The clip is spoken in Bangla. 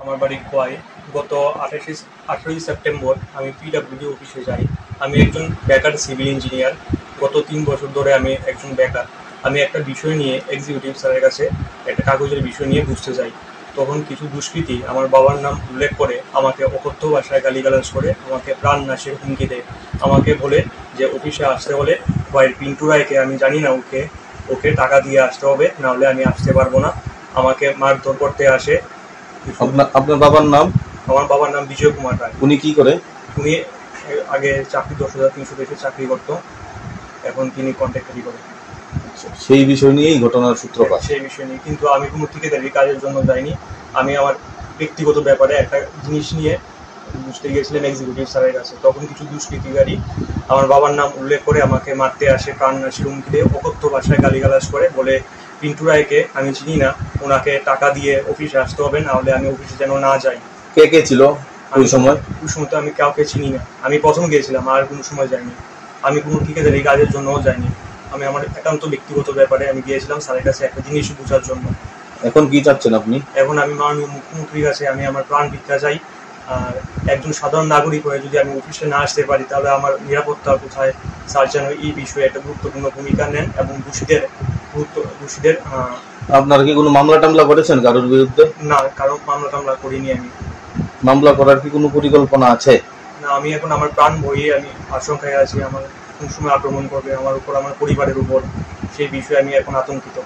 আমার বাড়ি খোয়াই। গত 18ই সেপ্টেম্বর আমি পিডব্লিউডি অফিসে যাই। আমি একজন বেকার সিভিল ইঞ্জিনিয়ার। গত 3 বছর ধরে আমি একজন বেকার। আমি একটা বিষয় নিয়ে এক্সিকিউটিভ স্যারের কাছে একটা কাগজের বিষয় নিয়ে বুঝতে যাই। তখন কিছু দুষ্কৃতী আমার বাবার নাম উল্লেখ করে আমাকে অকথ্য ভাষায় গালিগালাজ করে আমাকে প্রাণ নাশের হুমকি দেয়। আমাকে বলে যে অফিসে আসতে হলে খোয়াইয়ের পিন্টু রায়কে, আমি জানি না ওকে টাকা দিয়ে আসতে হবে, নাহলে আমি আসতে পারবো না। আমাকে মারধর করতে আসে। আপনার বাবার নাম? আমার বাবার নাম বিজয় কুমার রায়। উনি কি করে? উনি আগে চাকরি 10,300 দেশে চাকরি করতো, এখন তিনি কন্ট্রাক্টারি করেন। সেই বিষয় নিয়েই ঘটনার সূত্রপাত। সেই বিষয় নিয়ে, কিন্তু আমি কোনো ঠিকাদারি কাজের জন্য যাইনি। আমি আমার ব্যক্তিগত ব্যাপারে একটা জিনিস নিয়ে বুঝতে গিয়েছিলাম এক্সিকিউটিভ স্যারের কাছে। তখন কিছু দুষ্কৃতিকারী আমার বাবার নাম উল্লেখ করে আমাকে মারতে আসে, প্রাণ নাশের হুমকি দিয়ে অকথ্য ভাষায় গালিগালাজ করে বলে পিন্টু রায়কে আমি চিনি না, ওনাকে টাকা দিয়ে অফিসে আসতে হবে, নাহলে আমি অফিসে যেন না যাই। কে কে ছিল ওই সময়? ওই সময় তো আমি কাউকে চিনি না। আমি প্রথম গিয়েছিলাম, আর কোনো সময় যাইনি। আমি কোনো ঠিকাদারি কাজের জন্যও যাইনি। আমি আমার একান্ত ব্যক্তিগত ব্যাপারে আমি গিয়েছিলাম স্যারের কাছে একটা জিনিস বোঝার জন্য। এখন কি চাচ্ছেন আপনি? এখন আমি মাননীয় মুখ্যমন্ত্রীর কাছে আমি আমার প্রাণ ভিক্ষা চাই। আর একজন সাধারণ নাগরিক হয়ে যদি আমি অফিসে না আসতে পারি, তাহলে আমার নিরাপত্তা কোথায়? স্যার যেন এই বিষয়ে একটা গুরুত্বপূর্ণ ভূমিকা নেন এবং দোষীদের আপনারা কি কোনো মামলা টামলা করেছেন কারোর বিরুদ্ধে? না, কারণ মামলা টামলা করিনি আমি। মামলা করার কি কোনো পরিকল্পনা আছে? না, আমি এখন আমার প্রাণ বইয়ে আমি আশঙ্কায় আছি। আমার কোন সময় আক্রমণ করবে আমার উপর, আমার পরিবারের উপর, সেই বিষয়ে আমি এখন আতঙ্কিত।